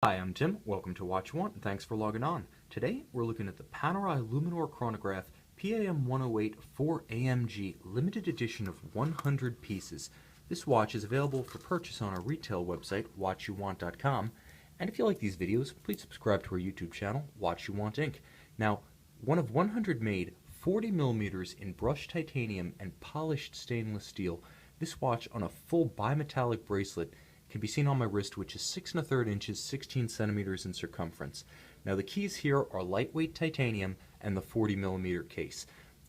Hi, I'm Tim. Welcome to Watch You Want, and thanks for logging on. Today, we're looking at the Panerai Luminor Chronograph PAM 108 for AMG limited edition of 100 pieces. This watch is available for purchase on our retail website, watchyouwant.com. And if you like these videos, please subscribe to our YouTube channel, Watch You Want Inc. Now, one of 100 made 40 millimeters in brushed titanium and polished stainless steel, this watch on a full bimetallic bracelet can be seen on my wrist, which is 6 1/3 inches, 16 centimeters in circumference. Now the keys here are lightweight titanium and the 40 millimeter case.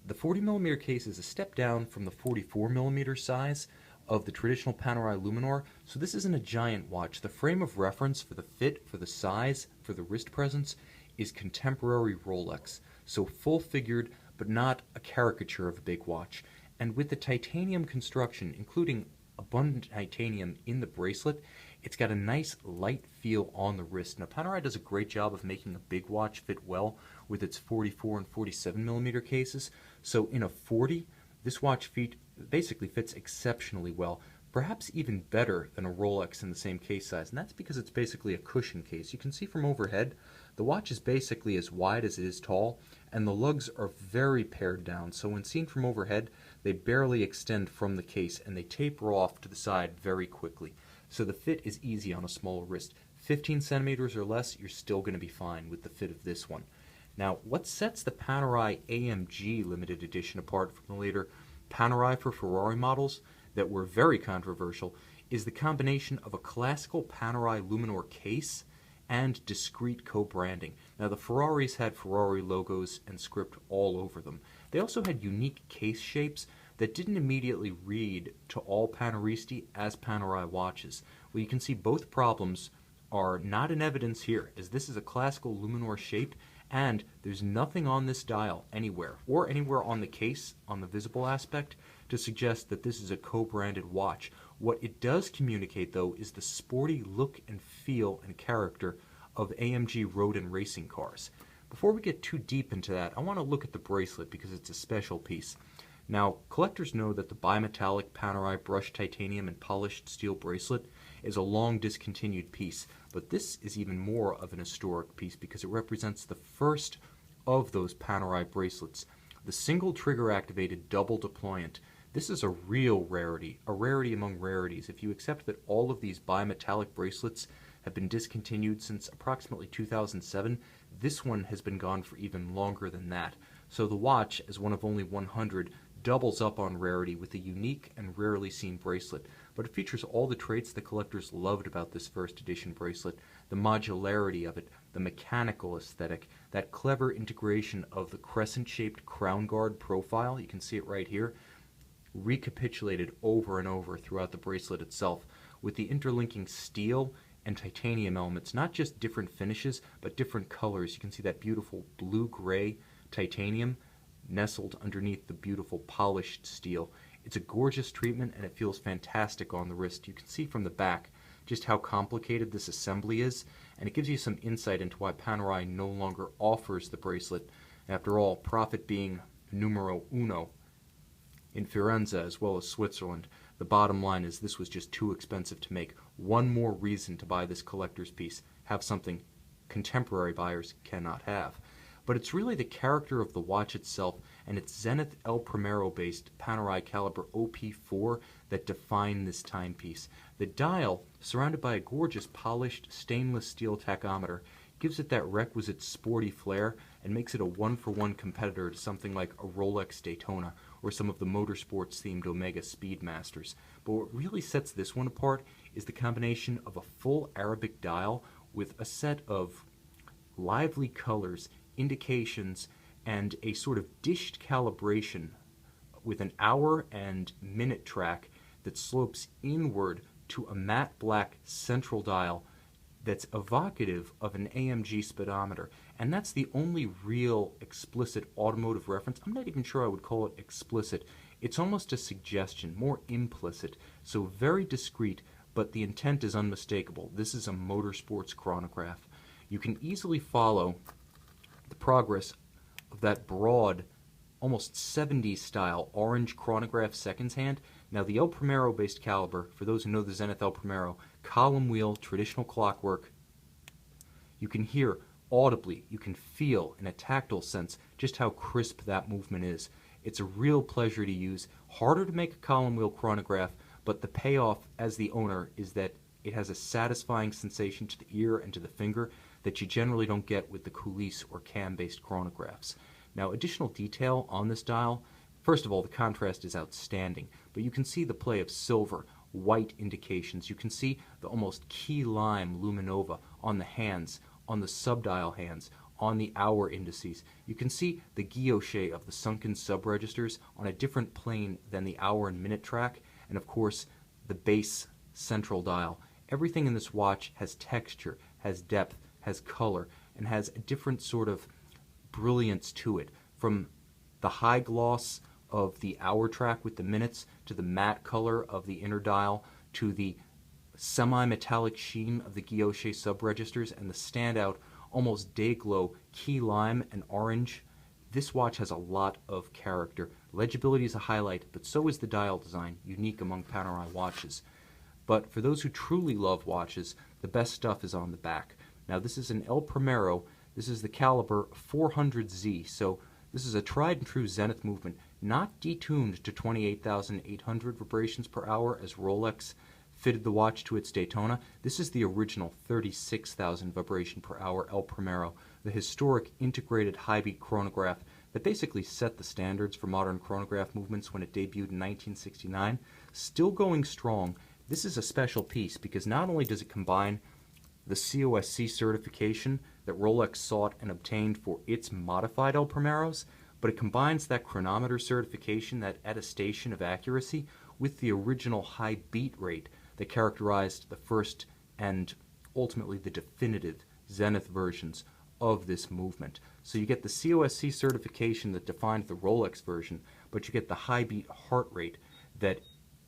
The 40 millimeter case is a step down from the 44 millimeter size of the traditional Panerai Luminor, so this isn't a giant watch. The frame of reference for the fit, for the size, for the wrist presence is contemporary Rolex, so full figured but not a caricature of a big watch. And with the titanium construction, including abundant titanium in the bracelet, it's got a nice light feel on the wrist. Now Panerai does a great job of making a big watch fit well with its 44 and 47 millimeter cases, so in a 40 this watch basically fits exceptionally well, perhaps even better than a Rolex in the same case size, and that's because it's basically a cushion case. You can see from overhead the watch is basically as wide as it is tall, and the lugs are very pared down, so when seen from overhead they barely extend from the case and they taper off to the side very quickly. So the fit is easy on a small wrist. 15 centimeters or less, you're still going to be fine with the fit of this one. Now, what sets the Panerai AMG limited edition apart from the later Panerai for Ferrari models that were very controversial is the combination of a classical Panerai Luminor case and discreet co-branding. Now the Ferraris had Ferrari logos and script all over them. They also had unique case shapes that didn't immediately read to all Paneristi as Panerai watches. Well, you can see both problems are not in evidence here, as this is a classical Luminor shape and there's nothing on this dial anywhere, or anywhere on the case, on the visible aspect, to suggest that this is a co-branded watch. What it does communicate, though, is the sporty look and feel and character of AMG road and racing cars. Before we get too deep into that, I want to look at the bracelet because it's a special piece. Now, collectors know that the bimetallic Panerai brushed titanium and polished steel bracelet is a long discontinued piece, but this is even more of an historic piece because it represents the first of those Panerai bracelets, the single trigger activated double deployant. This is a real rarity, a rarity among rarities. If you accept that all of these bimetallic bracelets have been discontinued since approximately 2007, this one has been gone for even longer than that. So the watch, as one of only 100, doubles up on rarity with a unique and rarely seen bracelet. But it features all the traits the collectors loved about this first edition bracelet: the modularity of it, the mechanical aesthetic, that clever integration of the crescent-shaped crown guard profile, you can see it right here, recapitulated over and over throughout the bracelet itself, with the interlinking steel and titanium elements, not just different finishes, but different colors. You can see that beautiful blue-gray titanium nestled underneath the beautiful polished steel. It's a gorgeous treatment and it feels fantastic on the wrist. You can see from the back just how complicated this assembly is, and it gives you some insight into why Panerai no longer offers the bracelet. After all, profit being numero uno in Firenze as well as Switzerland, the bottom line is this was just too expensive to make. One more reason to buy this collector's piece, have something contemporary buyers cannot have. But it's really the character of the watch itself and its Zenith El Primero based Panerai caliber OP4 that define this timepiece. The dial, surrounded by a gorgeous polished stainless steel tachymeter, gives it that requisite sporty flair and makes it a one-for-one competitor to something like a Rolex Daytona or some of the motorsports-themed Omega Speedmasters. But what really sets this one apart is the combination of a full Arabic dial with a set of lively colors, indications, and a sort of dished calibration with an hour and minute track that slopes inward to a matte black central dial that's evocative of an AMG speedometer. And that's the only real explicit automotive reference. I'm not even sure I would call it explicit. It's almost a suggestion, more implicit, so very discreet, but the intent is unmistakable. This is a motorsports chronograph. You can easily follow the progress of that broad, almost 70s style orange chronograph seconds hand. Now the El Primero based caliber, for those who know the Zenith El Primero, column wheel, traditional clockwork, You can hear audibly, you can feel in a tactile sense just how crisp that movement is. It's a real pleasure to use. Harder to make a column wheel chronograph, but the payoff as the owner is that it has a satisfying sensation to the ear and to the finger that you generally don't get with the coulisse or cam-based chronographs. Now, additional detail on this dial, first of all, the contrast is outstanding, but you can see the play of silver, white indications. You can see the almost key lime luminova on the hands, on the subdial hands, on the hour indices. You can see the guilloche of the sunken subregisters on a different plane than the hour and minute track, and of course the base central dial. Everything in this watch has texture, has depth, has color, and has a different sort of brilliance to it, from the high gloss of the hour track with the minutes to the matte color of the inner dial to the semi-metallic sheen of the guilloche subregisters and the standout almost day-glow key lime and orange. This watch has a lot of character. Legibility is a highlight, but so is the dial design, unique among Panerai watches. But for those who truly love watches, the best stuff is on the back. Now this is an El Primero. This is the caliber 400Z, so this is a tried and true Zenith movement, not detuned to 28,800 vibrations per hour as Rolex fitted the watch to its Daytona. This is the original 36,000 vibration per hour El Primero, the historic integrated high-beat chronograph that basically set the standards for modern chronograph movements when it debuted in 1969. Still going strong. This is a special piece because not only does it combine the COSC certification that Rolex sought and obtained for its modified El Primeros, but it combines that chronometer certification, that attestation of accuracy, with the original high beat rate that characterized the first and ultimately the definitive Zenith versions of this movement. So you get the COSC certification that defined the Rolex version, but you get the high beat heart rate that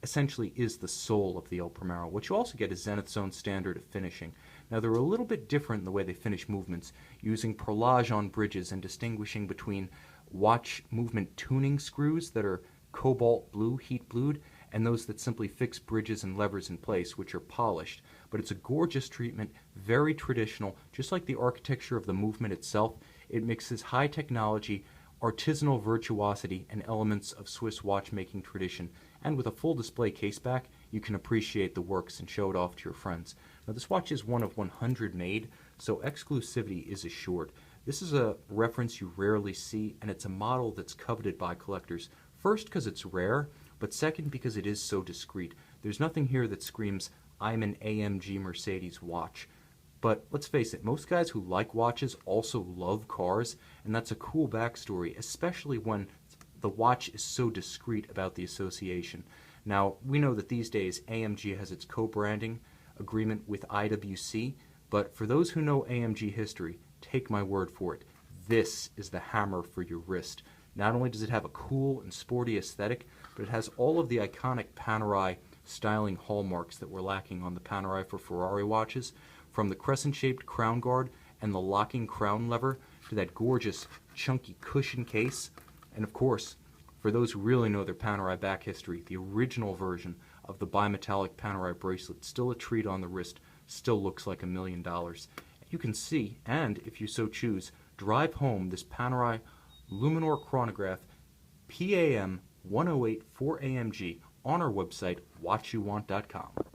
essentially is the soul of the El Primero. What you also get is Zenith's own standard of finishing. Now they're a little bit different in the way they finish movements, using perlage on bridges and distinguishing between watch movement tuning screws that are cobalt blue, heat blued, and those that simply fix bridges and levers in place, which are polished. But it's a gorgeous treatment, very traditional, just like the architecture of the movement itself. It mixes high technology, artisanal virtuosity, and elements of Swiss watchmaking tradition. And with a full display caseback, you can appreciate the works and show it off to your friends. Now this watch is one of 100 made, so exclusivity is assured. This is a reference you rarely see, and it's a model that's coveted by collectors. First, because it's rare, but second, because it is so discreet. There's nothing here that screams, I'm an AMG Mercedes watch. But let's face it, most guys who like watches also love cars, and that's a cool backstory, especially when the watch is so discreet about the association. Now, we know that these days AMG has its co-branding agreement with IWC, but for those who know AMG history, take my word for it, this is the hammer for your wrist. Not only does it have a cool and sporty aesthetic, but it has all of the iconic Panerai styling hallmarks that were lacking on the Panerai for Ferrari watches, from the crescent-shaped crown guard and the locking crown lever to that gorgeous chunky cushion case. And of course, for those who really know their Panerai back history, the original version of the Bimetallic Panerai bracelet, still a treat on the wrist, still looks like $1 million. You can see, and if you so choose, drive home this Panerai Luminor Chronograph PAM 108 4AMG on our website, watchyouwant.com.